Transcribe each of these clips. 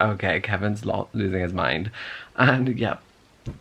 Okay, Kevin's losing his mind. And yeah,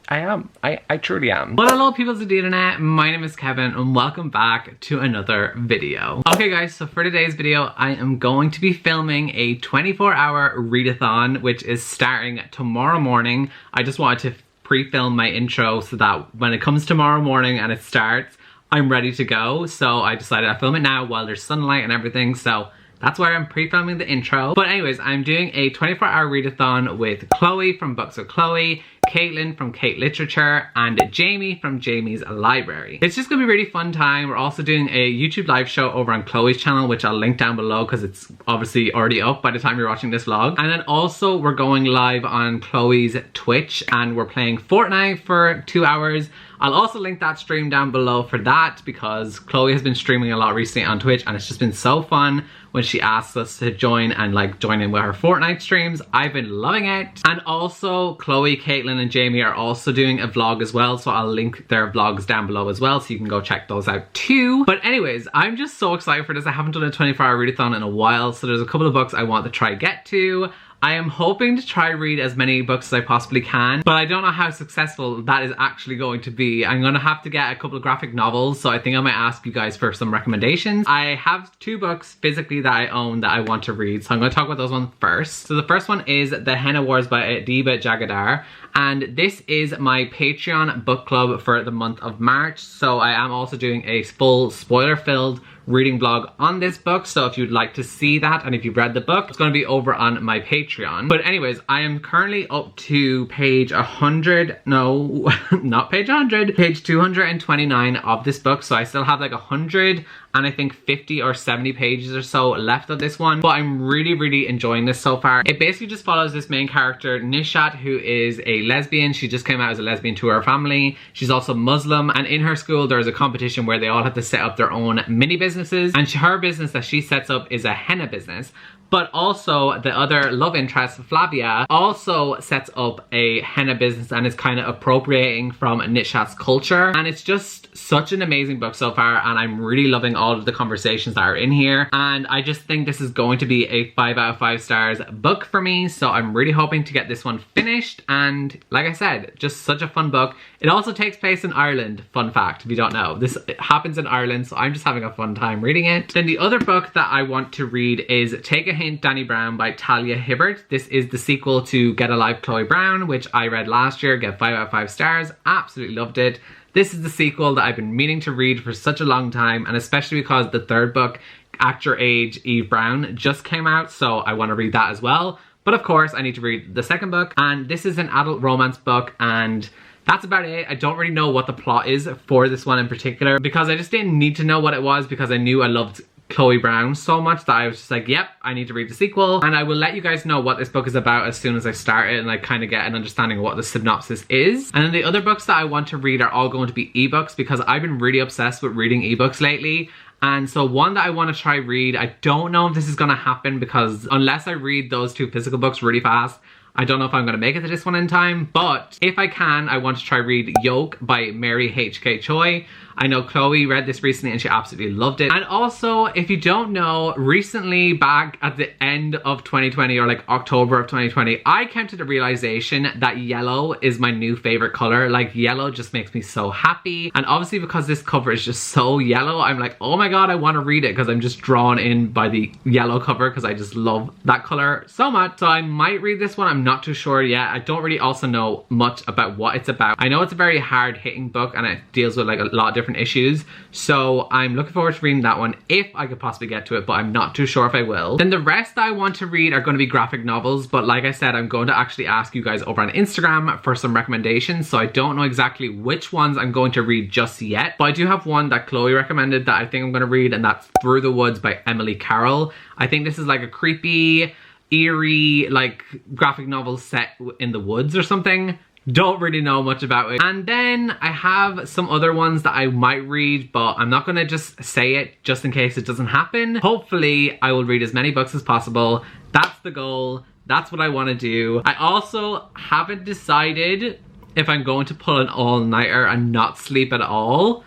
I am. I truly am. Well, hello peoples of the internet, my name is Kevin and welcome back to another video. Okay guys, so for today's video, I am going to be filming a 24-hour readathon, which is starting tomorrow morning. I just wanted to pre-film my intro so that when it comes tomorrow morning and it starts, I'm ready to go. So I decided I'd film it now while there's sunlight and everything, so that's why I'm pre-filming the intro. But anyways, I'm doing a 24-hour readathon with Chloe from Books with Chloe, Caitlin from Kate Literature, and Jamie from Jamie's Library. It's just gonna be a really fun time. We're also doing a YouTube live show over on Chloe's channel, which I'll link down below because it's obviously already up by the time you're watching this vlog. And then also we're going live on Chloe's Twitch and we're playing Fortnite for 2 hours. I'll also link that stream down below for that because Chloe has been streaming a lot recently on Twitch and it's just been so fun when she asks us to join and like join in with her Fortnite streams. I've been loving it. And also Chloe, Caitlin and Jamie are also doing a vlog as well, so I'll link their vlogs down below as well so you can go check those out too. But anyways, I'm just so excited for this. I haven't done a 24-hour readathon in a while, so there's a couple of books I want to try get to. I am hoping to try read as many books as I possibly can, but I don't know how successful that is actually going to be. I'm gonna have to get a couple of graphic novels, so I think I might ask you guys for some recommendations. I have 2 books physically that I own that I want to read, so I'm gonna talk about those ones first. So the first one is The Henna Wars by Adiba Jagadar, and this is my Patreon book club for the month of March, so I am also doing a full spoiler-filled reading vlog on this book, so if you'd like to see that and if you've read the book, it's going to be over on my Patreon. But anyways, I am currently up to page 100, no, not page 100, page 229 of this book, so I still have like 100 and I think 50 or 70 pages or so left of this one, but I'm really enjoying this so far. It basically just follows this main character, Nishat, who is a lesbian. She just came out as a lesbian to her family. She's also Muslim, and in her school there's a competition where they all have to set up their own mini businesses, and her business that she sets up is a henna business. But also the other love interest, Flavia, also sets up a henna business and is kind of appropriating from Nishat's culture. And it's just such an amazing book so far, and I'm really loving all of the conversations that are in here. And I just think this is going to be a 5 out of 5 stars book for me, so I'm really hoping to get this one finished. And like I said, just such a fun book. It also takes place in Ireland, fun fact, if you don't know. This happens in Ireland, so I'm just having a fun time reading it. Then the other book that I want to read is Take a Hint, Danny Brown by Talia Hibbert. This is the sequel to Get a Life, Chloe Brown, which I read last year, get 5 out of 5 stars, absolutely loved it. This is the sequel that I've been meaning to read for such a long time, and especially because the third book, Act Your Age, Eve Brown, just came out, so I want to read that as well. But of course, I need to read the second book, and this is an adult romance book, and that's about it. I don't really know what the plot is for this one in particular, because I just didn't need to know what it was because I knew I loved Chloe Brown so much that I was just like, yep, I need to read the sequel. And I will let you guys know what this book is about as soon as I start it and I kind of get an understanding of what the synopsis is. And then the other books that I want to read are all going to be ebooks because I've been really obsessed with reading ebooks lately. And so one that I want to try read, I don't know if this is going to happen because unless I read those 2 physical books really fast, I don't know if I'm going to make it to this one in time, but if I can, I want to try read Yoke by Mary H.K. Choi. I know Chloe read this recently and she absolutely loved it. And also, if you don't know, recently back at the end of 2020 or like October of 2020, I came to the realization that yellow is my new favorite color. Like yellow just makes me so happy. And obviously because this cover is just so yellow, I'm like, oh my God, I want to read it because I'm just drawn in by the yellow cover because I just love that color so much. So I might read this one. I'm not too sure yet. I don't really also know much about what it's about. I know it's a very hard hitting book and it deals with like a lot of different issues, so I'm looking forward to reading that one if I could possibly get to it, but I'm not too sure if I will. Then the rest that I want to read are going to be graphic novels, but like I said, I'm going to actually ask you guys over on Instagram for some recommendations, so I don't know exactly which ones I'm going to read just yet, but I do have one that Chloe recommended that I think I'm going to read, and that's Through the Woods by Emily Carroll. I think this is like a creepy, eerie, like graphic novel set in the woods or something. Don't really know much about it. And then I have some other ones that I might read, but I'm not gonna just say it just in case it doesn't happen. Hopefully I will read as many books as possible. That's the goal. That's what I want to do. I also haven't decided if I'm going to pull an all-nighter and not sleep at all.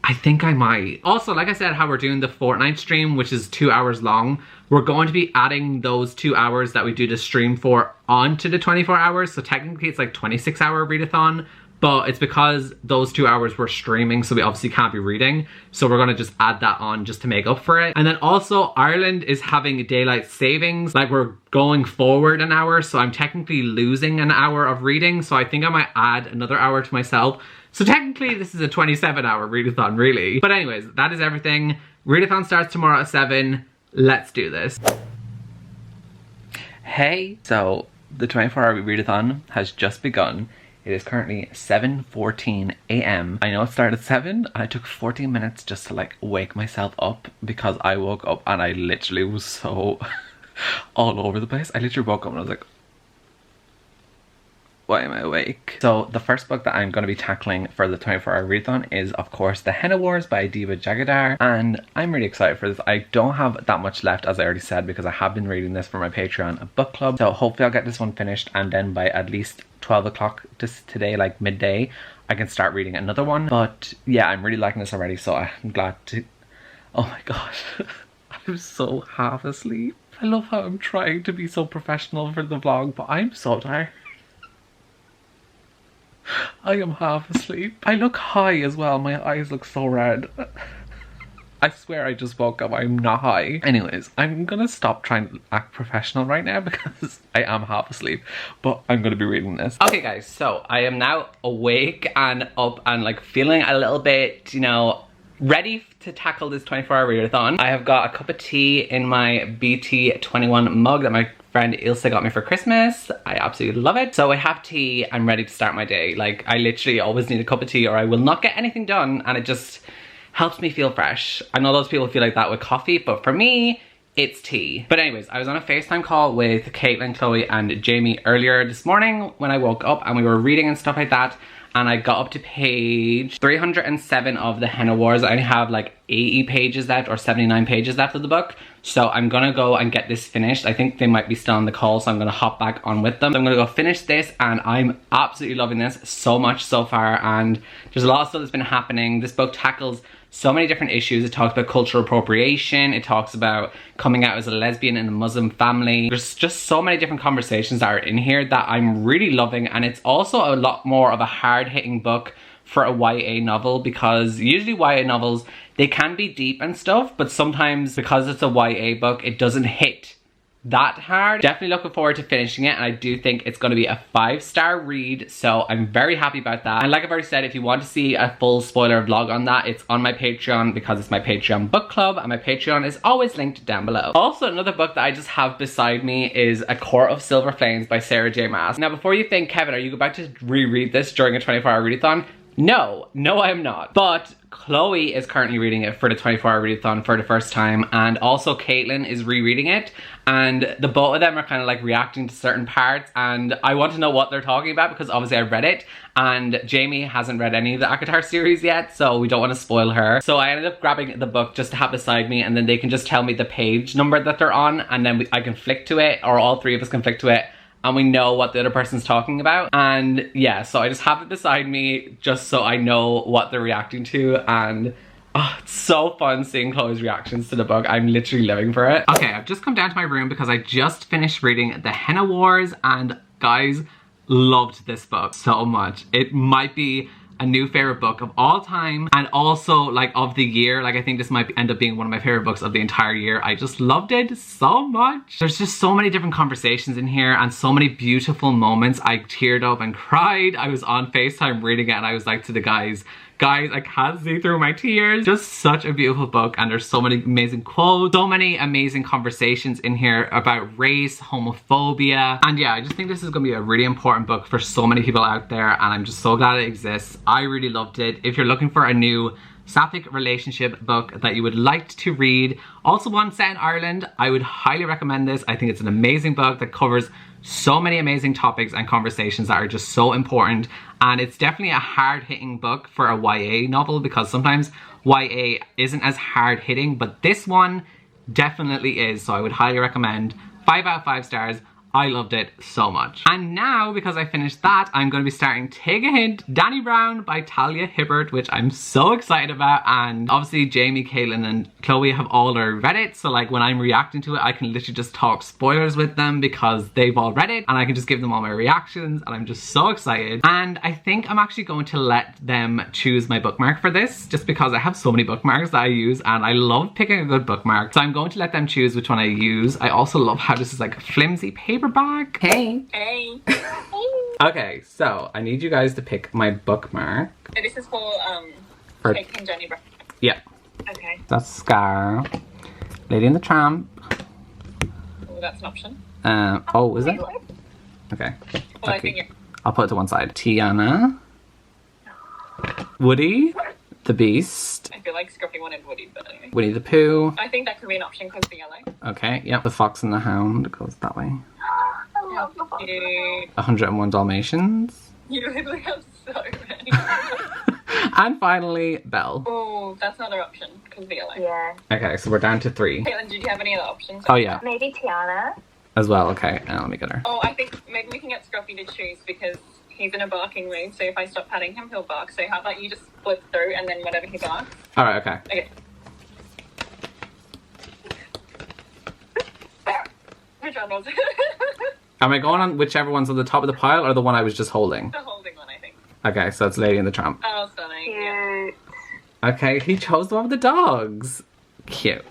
I I think I might. Also, like I said, how we're doing the fortnight stream, which is 2 hours long, we're going to be adding those 2 hours that we do the stream for onto the 24 hours. So technically it's like 26-hour readathon, but it's because those 2 hours we're streaming, so we obviously can't be reading. So we're gonna just add that on just to make up for it. And then also Ireland is having daylight savings, like we're going forward an hour, so I'm technically losing an hour of reading. So I think I might add another hour to myself. So technically this is a 27-hour readathon, really. But anyways, that is everything. Readathon starts tomorrow at 7. Let's do this. Hey, so the 24-hour readathon has just begun. It is currently 7:14 a.m. I know it started at 7 and it took 14 minutes just to like wake myself up because I woke up and I literally was so all over the place. I literally woke up and I was like, why am I awake? So the first book that I'm going to be tackling for the 24-hour readathon is of course the Henna Wars by Diva Jagadar, and I'm really excited for this. I don't have that much left, as I already said, because I have been reading this for my Patreon book club. So hopefully I'll get this one finished, and then by at least 12 o'clock today, like midday, I can start reading another one. But yeah, I'm really liking this already, so I'm glad to... Oh my gosh, I'm so half asleep. I love how I'm trying to be so professional for the vlog, but I'm so tired. I am half asleep. I look high as well. My eyes look so red. I swear I just woke up. I'm not high. Anyways, I'm gonna stop trying to act professional right now because I am half asleep, but I'm gonna be reading this. Okay guys, so I am now awake and up and like feeling a little bit, you know, ready to tackle this 24-hour readathon. I have got a cup of tea in my BT21 mug that my friend Ilse got me for Christmas. I absolutely love it. So I have tea, I'm ready to start my day. Like I literally always need a cup of tea or I will not get anything done, and it just helps me feel fresh. I know those people feel like that with coffee, but for me, it's tea. But anyways, I was on a FaceTime call with Caitlin, Chloe and Jamie earlier this morning when I woke up, and we were reading and stuff like that. And I got up to page 307 of the Henna Wars. I only have like 80 pages left or 79 pages left of the book. So I'm gonna go and get this finished. I think they might be still on the call, so I'm gonna hop back on with them. So I'm gonna go finish this, and I'm absolutely loving this so much so far. And there's a lot of stuff that's been happening. This book tackles so many different issues. It talks about cultural appropriation. It talks about coming out as a lesbian in a Muslim family. There's just so many different conversations that are in here that I'm really loving. And it's also a lot more of a hard-hitting book for a YA novel, because usually YA novels, they can be deep and stuff, but sometimes because it's a YA book, it doesn't hit that hard. Definitely looking forward to finishing it, and I do think it's going to be a 5-star read, so I'm very happy about that. And like I've already said, if you want to see a full spoiler vlog on that, it's on my Patreon, because it's my Patreon book club, and my Patreon is always linked down below. Also, another book that I just have beside me is A Court of Silver Flames by Sarah J Maas. Now before you think, Kevin, are you about to reread this during a 24-hour readathon? No, I am not. But Chloe is currently reading it for the 24-hour readathon for the first time, and also Caitlin is rereading it, and the both of them are kind of like reacting to certain parts, and I want to know what they're talking about because obviously I've read it, and Jamie hasn't read any of the ACOTAR series yet, so we don't want to spoil her. So I ended up grabbing the book just to have beside me, and then they can just tell me the page number that they're on, and then I can flick to it, or all three of us can flick to it, and we know what the other person's talking about. And yeah, so I just have it beside me just so I know what they're reacting to, and oh, it's so fun seeing Chloe's reactions to the book. I'm literally living for it. Okay, I've just come down to my room because I just finished reading the Henna Wars, and guys, loved this book so much. It might be a new favorite book of all time, and also like of the year. Like I think this might end up being one of my favorite books of the entire year. I just loved it so much. There's just so many different conversations in here and so many beautiful moments. I teared up and cried. I was on FaceTime reading it, and I was like to the guys, I can't see through my tears. Just such a beautiful book, and there's so many amazing quotes, so many amazing conversations in here about race, homophobia, and yeah, I just think this is gonna be a really important book for so many people out there, and I'm just so glad it exists. I really loved it. If you're looking for a new sapphic relationship book that you would like to read, also one set in Ireland, I would highly recommend this. I think it's an amazing book that covers so many amazing topics and conversations that are just so important, and it's definitely a hard-hitting book for a YA novel, because sometimes YA isn't as hard-hitting, but this one definitely is, so I would highly recommend. 5 out of 5 stars. I loved it so much. And now, because I finished that, I'm going to be starting Take a Hint, Danny Brown by Talia Hibbert, which I'm so excited about. And obviously Jamie, Caitlin and Chloe have all read it. So like when I'm reacting to it, I can literally just talk spoilers with them because they've all read it. And I can just give them all my reactions. And I'm just so excited. And I think I'm actually going to let them choose my bookmark for this, just because I have so many bookmarks that I use and I love picking a good bookmark. So I'm going to let them choose which one I use. I also love how this is like a flimsy paperback. Hey. Hey. Okay, so I need you guys to pick my bookmark. So this is for taking Johnny Brown. Yeah. Okay. That's Scar. Lady and the Tramp. Oh, that's an option. Oh, is it? Okay. Well, I think I'll put it to one side. Tiana. Woody. The Beast. I feel like Scruffy wanted Woody, but anyway. Winnie the Pooh. I think that could be an option because the yellow. Okay, yep. The Fox and the Hound goes that way. I love the Fox. 101 Dalmatians. You literally have so many. And finally, Belle. Oh, that's another option because the yellow. Yeah. Okay, so we're down to 3. Caitlin, did you have any other options? Oh yeah. Maybe Tiana. As well, okay. Now let me get her. Oh, I think maybe we can get Scruffy to choose because he's in a barking mood, so if I stop patting him, he'll bark. So how about you just flip through and then whatever he barks? Alright, okay. Okay. Which one was it? Am I going on whichever one's on the top of the pile or the one I was just holding? The holding one, I think. Okay, so it's Lady and the Tramp. Oh, stunning. Yeah. Cute. Okay, he chose the one with the dogs. Cute.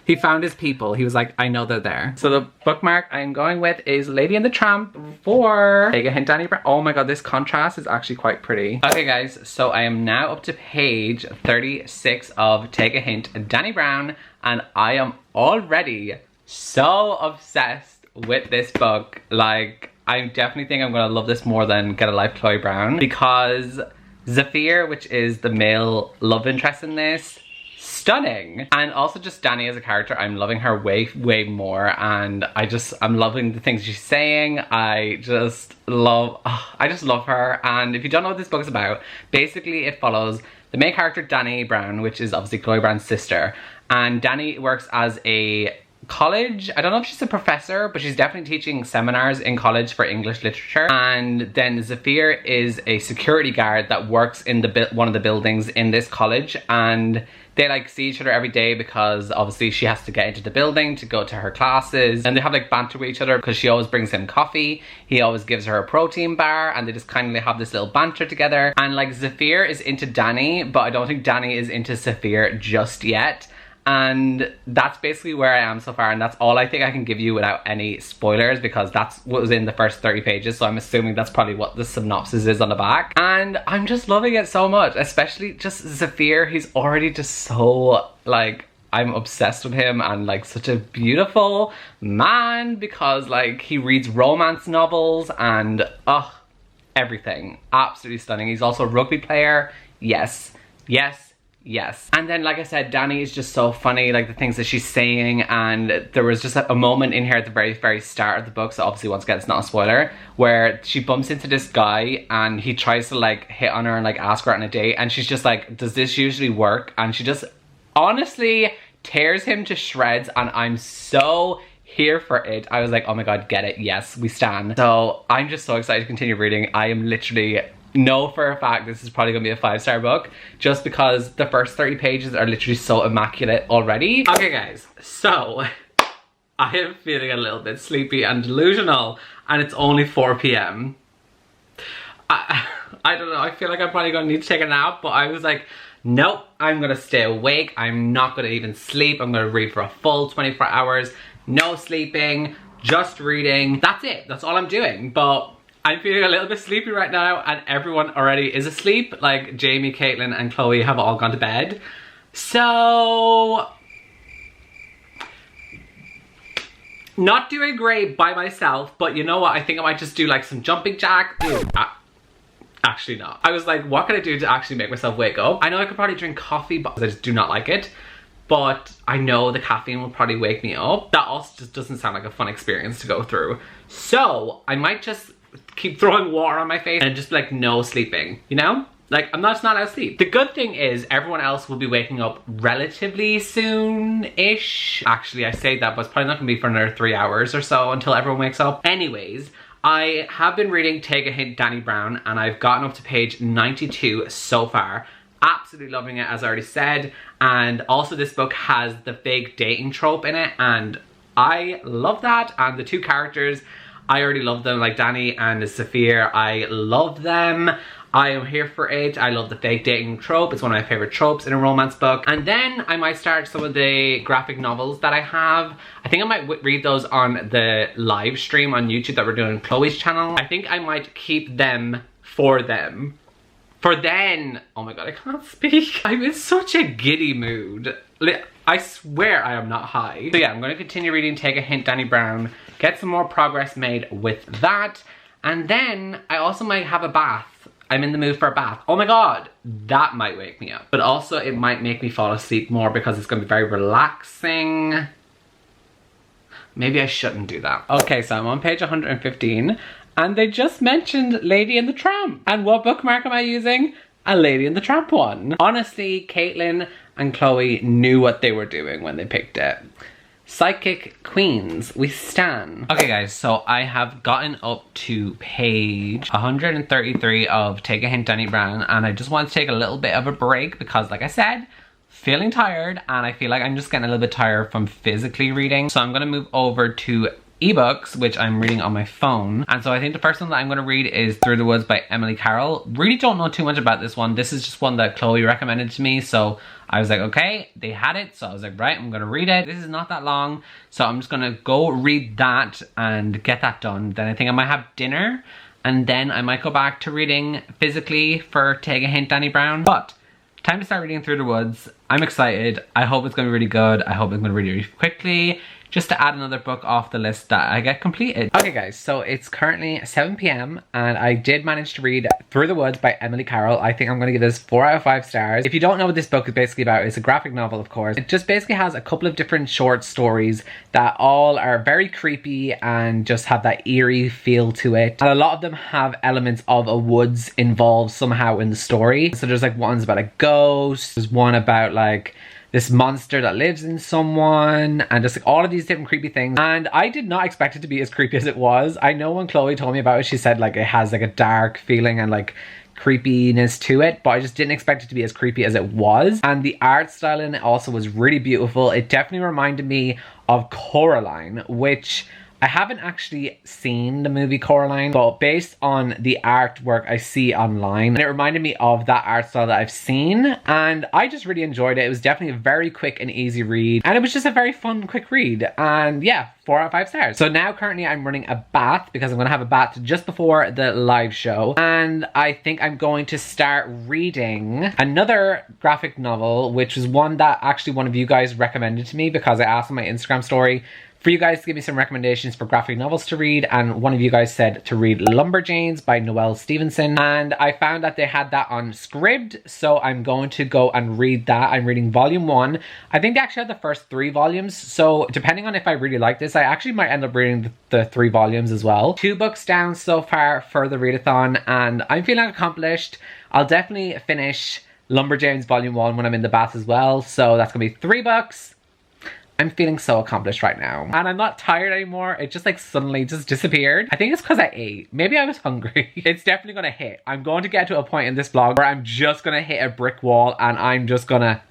He found his people. He was like, I know they're there. So the bookmark I'm going with is Lady and the Tramp for Take a Hint, Danny Brown. Oh my god, this contrast is actually quite pretty. Okay guys, so I am now up to page 36 of Take a Hint, Danny Brown, and I am already so obsessed with this book. Like, I definitely think I'm gonna love this more than Get a Life, Chloe Brown, because Zafir, which is the male love interest in this, stunning. And also just Danny as a character, I'm loving her way more, and I'm loving the things she's saying. I just love her. And if you don't know what this book is about, basically it follows the main character Danny Brown, which is obviously Chloe Brown's sister, and Danny works as a college, I don't know if she's a professor, but she's definitely teaching seminars in college for English literature. And then Zafir is a security guard that works in one of the buildings in this college, and they like see each other every day because obviously she has to get into the building to go to her classes, and they have like banter with each other because she always brings him coffee, he always gives her a protein bar, and they just kind of have this little banter together. And like Zafir is into Danny, but I don't think Danny is into Zafir just yet. And that's basically where I am so far, and that's all I think I can give you without any spoilers, because that's what was in the first 30 pages, so I'm assuming that's probably what the synopsis is on the back. And I'm just loving it so much, especially just Zafir. He's already just so, like, I'm obsessed with him, and like such a beautiful man, because like he reads romance novels and everything. Absolutely stunning. He's also a rugby player. Yes. And then, like I said, Danny is just so funny, like the things that she's saying. And there was just a moment in here at the very start of the book, so obviously once again it's not a spoiler, where she bumps into this guy and he tries to like hit on her and like ask her out on a date, and she's just like, does this usually work? And she just honestly tears him to shreds, and I'm so here for it. I was like, oh my god, get it, yes, we stan. So I'm just so excited to continue reading. I am literally know for a fact this is probably gonna be a 5-star book, just because the first 30 pages are literally so immaculate already. Okay guys, so I am feeling a little bit sleepy and delusional, and it's only 4 p.m. I don't know, I feel like I'm probably gonna need to take a nap, but I was like, nope, I'm gonna stay awake. I'm not gonna even sleep. I'm gonna read for a full 24 hours. No sleeping, just reading. That's it, that's all I'm doing. But I'm feeling a little bit sleepy right now, and everyone already is asleep. Like Jamie, Caitlin, and Chloe have all gone to bed. So, not doing great by myself, but you know what? I think I might just do like some jumping jack. Actually not. I was like, what can I do to actually make myself wake up? I know I could probably drink coffee, but I just do not like it. But I know the caffeine will probably wake me up. That also just doesn't sound like a fun experience to go through. So I might just keep throwing water on my face and just like no sleeping, you know? Like, I'm not allowed to sleep. The good thing is everyone else will be waking up relatively soon-ish. Actually, I say that, but it's probably not gonna be for another 3 hours or so until everyone wakes up. Anyways, I have been reading Take a Hint, Danny Brown, and I've gotten up to page 92 so far. Absolutely loving it, as I already said. And also this book has the fake dating trope in it, and I love that. And the two characters, I already love them, like Danny and Saphir. I love them. I am here for it. I love the fake dating trope. It's one of my favorite tropes in a romance book. And then I might start some of the graphic novels that I have. I think I might read those on the live stream on YouTube that we're doing on Chloe's channel. I think I might keep them for them. For then, oh my god, I can't speak. I'm in such a giddy mood. I swear I am not high. So yeah, I'm gonna continue reading Take a Hint, Danny Brown, get some more progress made with that. And then I also might have a bath. I'm in the mood for a bath. Oh my god, that might wake me up. But also it might make me fall asleep more because it's gonna be very relaxing. Maybe I shouldn't do that. Okay, so I'm on page 115 and they just mentioned Lady and the Tramp. And what bookmark am I using? A Lady and the Tramp one. Honestly, Caitlin and Chloe knew what they were doing when they picked it. Psychic Queens, we stan. Okay guys, so I have gotten up to page 133 of Take a Hint, Danny Brown, and I just want to take a little bit of a break because, like I said, feeling tired, and I feel like I'm just getting a little bit tired from physically reading. So I'm gonna move over to ebooks, which I'm reading on my phone. And so I think the first one that I'm going to read is Through the Woods by Emily Carroll. Really don't know too much about this one. This is just one that Chloe recommended to me. So I was like, okay, they had it. So I was like, right, I'm going to read it. This is not that long. So I'm just going to go read that and get that done. Then I think I might have dinner. And then I might go back to reading physically for Take a Hint, Danny Brown. But time to start reading Through the Woods. I'm excited. I hope it's going to be really good. I hope it's going to read really quickly, just to add another book off the list that I get completed. Okay guys, so it's currently 7 p.m. and I did manage to read Through the Woods by Emily Carroll. I think I'm gonna give this 4 out of 5 stars. If you don't know what this book is basically about, it's a graphic novel, of course. It just basically has a couple of different short stories that all are very creepy and just have that eerie feel to it. And a lot of them have elements of a woods involved somehow in the story. So there's like one's about a ghost, there's one about like this monster that lives in someone, and just like all of these different creepy things. And I did not expect it to be as creepy as it was. I know when Chloe told me about it, she said like it has like a dark feeling and like creepiness to it, but I just didn't expect it to be as creepy as it was. And the art style in it also was really beautiful. It definitely reminded me of Coraline, which I haven't actually seen the movie Coraline, but based on the artwork I see online, it reminded me of that art style that I've seen, and I just really enjoyed it. It was definitely a very quick and easy read, and it was just a very fun, quick read, and yeah, 4 out of 5 stars. So now currently I'm running a bath because I'm going to have a bath just before the live show, and I think I'm going to start reading another graphic novel, which was one that actually one of you guys recommended to me because I asked on my Instagram story for you guys to give me some recommendations for graphic novels to read, and one of you guys said to read Lumberjanes by Noelle Stevenson, and I found that they had that on Scribd, so I'm going to go and read that. I'm reading volume 1. I think they actually had the first 3 volumes, so depending on if I really like this, I actually might end up reading the 3 volumes as well. 2 books down so far for the readathon, and I'm feeling accomplished. I'll definitely finish Lumberjanes volume 1 when I'm in the bath as well, so that's gonna be 3 books. I'm feeling so accomplished right now. And I'm not tired anymore. It just like suddenly just disappeared. I think it's because I ate. Maybe I was hungry. It's definitely gonna hit. I'm going to get to a point in this vlog where I'm just gonna hit a brick wall and I'm just gonna...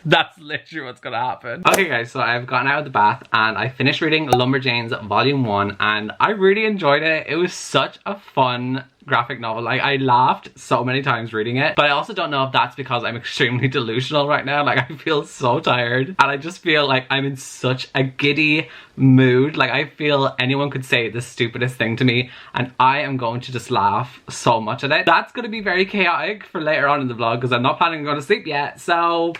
That's literally what's gonna happen. Okay guys, so I've gotten out of the bath and I finished reading Lumberjanes volume 1 and I really enjoyed it. It was such a fun graphic novel. Like, I laughed so many times reading it, but I also don't know if that's because I'm extremely delusional right now. Like, I feel so tired and I just feel like I'm in such a giddy mood. Like, I feel anyone could say the stupidest thing to me and I am going to just laugh so much at it. That's going to be very chaotic for later on in the vlog because I'm not planning on going to sleep yet. So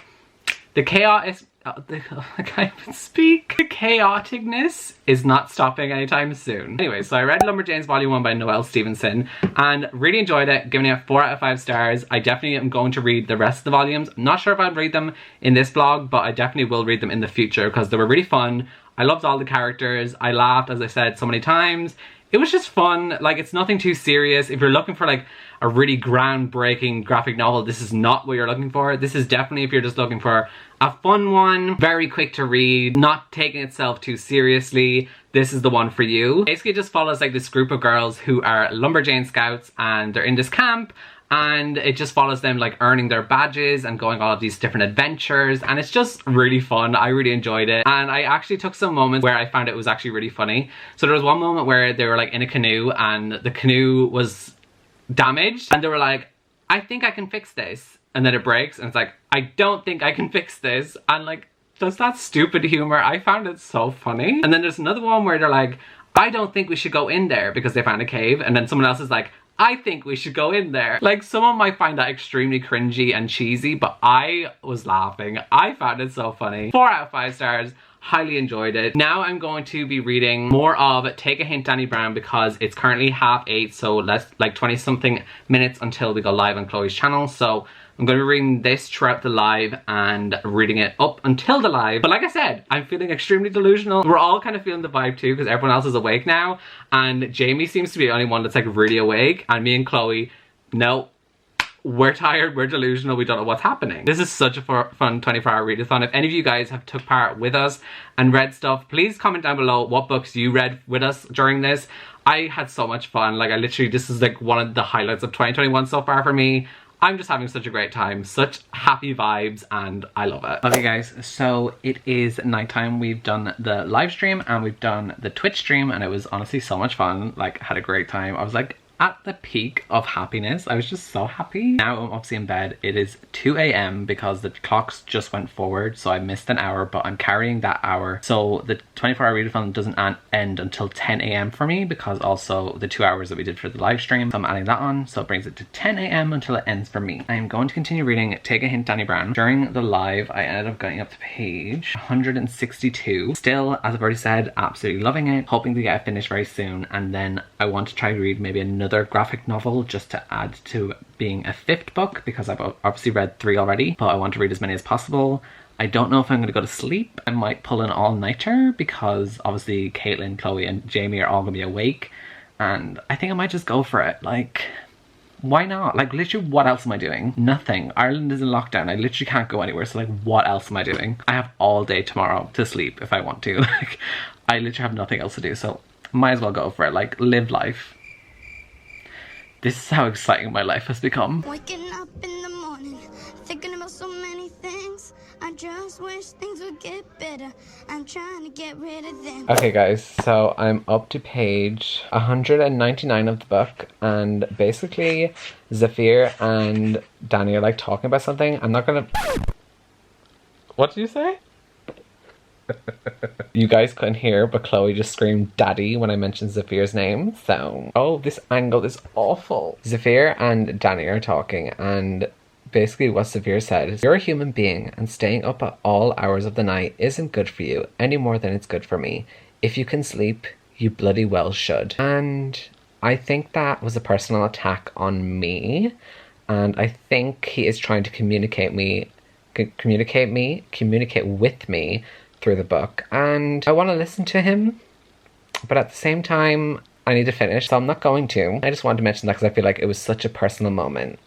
the chaos is... I can't even speak. The chaoticness is not stopping anytime soon. Anyway, so I read Lumberjanes Volume 1 by Noelle Stevenson and really enjoyed it, giving it 4 out of 5 stars. I definitely am going to read the rest of the volumes. I'm not sure if I'll read them in this vlog, but I definitely will read them in the future because they were really fun. I loved all the characters. I laughed, as I said, so many times. It was just fun. Like, it's nothing too serious. If you're looking for like a really groundbreaking graphic novel, this is not what you're looking for. This is definitely if you're just looking for a fun one, very quick to read, not taking itself too seriously, this is the one for you. Basically, it just follows like this group of girls who are lumberjane scouts, and they're in this camp, and it just follows them like earning their badges and going all of these different adventures, and it's just really fun. I really enjoyed it, and I actually took some moments where I found it was actually really funny. So there was one moment where they were like in a canoe, and the canoe was damaged, and they were like, I think I can fix this. And then it breaks, and it's like, I don't think I can fix this. And like, just that stupid humor, I found it so funny. And then there's another one where they're like, I don't think we should go in there, because they found a cave. And then someone else is like, I think we should go in there. Like, someone might find that extremely cringy and cheesy, but I was laughing. I found it so funny. 4 out of 5 stars. Highly enjoyed it. Now I'm going to be reading more of Take a Hint, Dani Brown, because it's currently 8:30, so that's like 20 something minutes until we go live on Chloe's channel. So I'm going to be reading this throughout the live and reading it up until the live. But like I said, I'm feeling extremely delusional. We're all kind of feeling the vibe too, because everyone else is awake now, and Jamie seems to be the only one that's like really awake, and me and Chloe, no, we're tired, we're delusional, we don't know what's happening. This is such a fun 24-hour readathon. If any of you guys have took part with us and read stuff, please comment down below what books you read with us during this. I had so much fun. Like, I literally, this is like one of the highlights of 2021 so far for me. I'm just having such a great time, such happy vibes, and I love it. Okay guys, so it is nighttime. We've done the live stream and we've done the Twitch stream, and it was honestly so much fun. Like, had a great time. I was like at the peak of happiness. I was just so happy. Now I'm obviously in bed. It is 2 AM because the clocks just went forward, so I missed an hour, but I'm carrying that hour. So the 24-hour readathon doesn't end until 10 AM for me, because also the 2 hours that we did for the live stream, so I'm adding that on, so it brings it to 10 AM until it ends for me. I am going to continue reading Take a Hint, Dani Brown. During the live, I ended up getting up to page 162. Still, as I've already said, absolutely loving it. Hoping to get it finished very soon, and then I want to try to read maybe another graphic novel just to add to being a 5th book, because I've obviously read 3 already, but I want to read as many as possible. I don't know if I'm going to go to sleep. I might pull an all-nighter, because obviously Caitlin, Chloe and Jamie are all going to be awake, and I think I might just go for it. Like, why not? Like, literally, what else am I doing? Nothing. Ireland is in lockdown. I literally can't go anywhere, so like, what else am I doing? I have all day tomorrow to sleep if I want to. Like, I literally have nothing else to do, so might as well go for it. Like, live life. This is how exciting my life has become. Waking up in the morning, thinking about so many things. I just wish things would get better. I'm trying to get rid of them. Okay guys, so I'm up to page 199 of the book, and basically Zafir and Dani are like talking about something. I'm not gonna... What did you say? You guys couldn't hear, but Chloe just screamed daddy when I mentioned Zafir's name, so... Oh, this angle is awful. Zafir and Dani are talking, and basically what Zafir said is, you're a human being, and staying up at all hours of the night isn't good for you, any more than it's good for me. If you can sleep, you bloody well should. And I think that was a personal attack on me, and I think he is trying to communicate with me through the book, and I want to listen to him, but at the same time I need to finish, so I'm not going to. I just wanted to mention that because I feel like it was such a personal moment.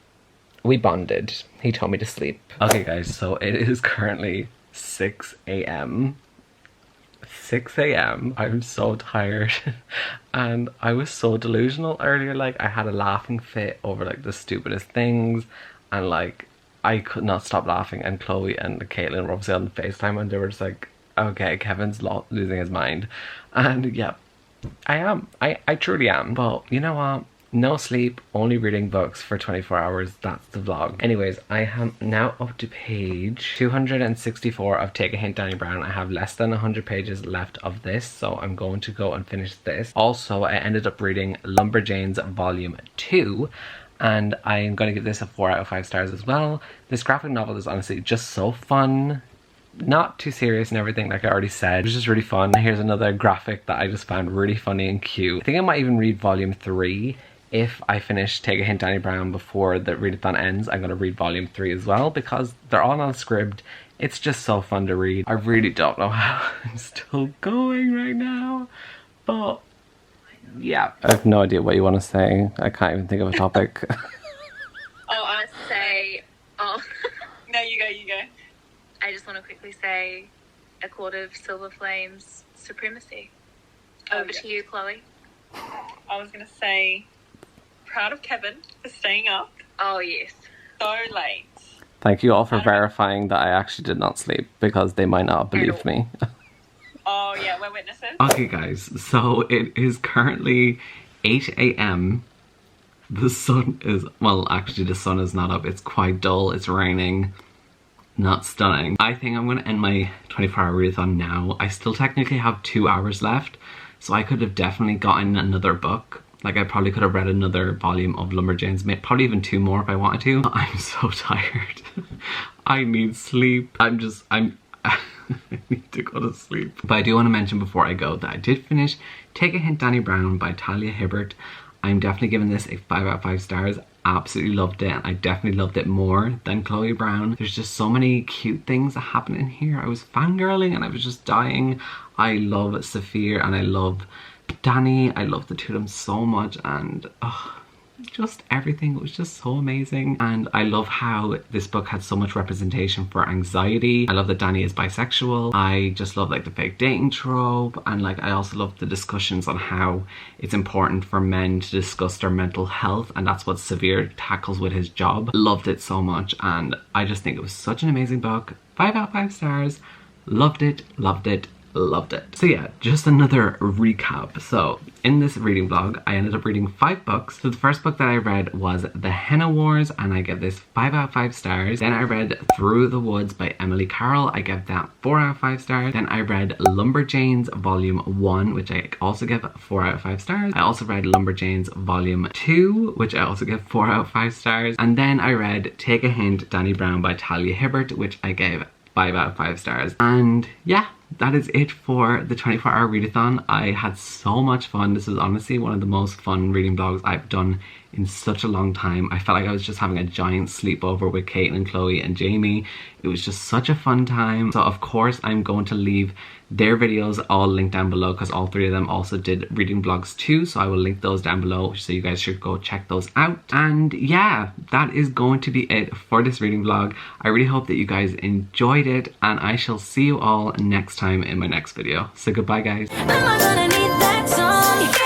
We bonded. He told me to sleep. Okay guys, so it is currently 6 AM. 6 AM. I'm so tired and I was so delusional earlier. Like, I had a laughing fit over like the stupidest things, and like I could not stop laughing, and Chloe and Caitlin were obviously on FaceTime, and they were just like, okay, Kevin's losing his mind. And yeah, I am. I truly am. But you know what? No sleep, only reading books for 24 hours. That's the vlog. Anyways, I am now up to page 264 of Take a Hint, Dani Brown. I have less than 100 pages left of this, so I'm going to go and finish this. Also, I ended up reading Lumberjanes Volume 2. And I'm going to give this a 4 out of 5 stars as well. This graphic novel is honestly just so fun. Not too serious and everything, like I already said. It was just really fun. Here's another graphic that I just found really funny and cute. I think I might even read volume 3. If I finish Take a Hint, Dani Brown before the readathon ends, I'm going to read volume 3 as well, because they're all non-scribed. It's just so fun to read. I really don't know how I'm still going right now, but yeah. I have no idea what you want to say. I can't even think of a topic. I want to say, no, you go. I just want to quickly say a Court of Silver Flames supremacy. Over to you, Chloe. I was going to say, proud of Kevin for staying up. Oh, yes. So late. Thank you all for verifying that I actually did not sleep, because they might not have believed me. Oh, yeah, we're witnesses. Okay, guys, so it is currently 8 a.m. The sun is, well, actually the sun is not up. It's quite dull. It's raining. Not stunning. I think I'm going to end my 24-hour readathon now. I still technically have 2 hours left, so I could have definitely gotten another book. Like, I probably could have read another volume of Lumberjanes, probably even 2 more if I wanted to. I'm so tired. I need sleep. I need to go to sleep. But I do want to mention before I go that I did finish Take a Hint, Danny Brown by Talia Hibbert. I'm definitely giving this a 5 out of 5 stars. Absolutely loved it. I definitely loved it more than Chloe Brown. There's just so many cute things that happen in here. I was fangirling and I was just dying. I love Saphir and I love Danny. I love the two of them so much, and just everything was just so amazing. And I love how this book had so much representation for anxiety. I love that Danny is bisexual. I just love like the fake dating trope, and like I also love the discussions on how it's important for men to discuss their mental health, and that's what Saphir tackles with his job. Loved it so much, and I just think it was such an amazing book. 5 out of 5 stars. Loved it, loved it, loved it. So yeah, just another recap. So in this reading vlog, I ended up reading 5 books. So the first book that I read was The Henna Wars, and I give this 5 out of 5 stars. Then I read Through the Woods by Emily Carroll. I give that 4 out of 5 stars. Then I read Lumberjanes Volume 1, which I also give 4 out of 5 stars. I also read Lumberjanes Volume 2, which I also give 4 out of 5 stars. And then I read Take a Hint, Danny Brown by Talia Hibbert, which I gave 5 out of 5 stars. And yeah, that is it for the 24-hour readathon. I had so much fun. This was honestly one of the most fun reading vlogs I've done in such a long time. I felt like I was just having a giant sleepover with Kate and Chloe and Jamie. It was just such a fun time. So of course I'm going to leave their videos all linked down below, because all 3 of them also did reading vlogs too, so I will link those down below, so you guys should go check those out. And yeah, that is going to be it for this reading vlog. I really hope that you guys enjoyed it, and I shall see you all next time in my next video. So goodbye, guys. Am I gonna need that song?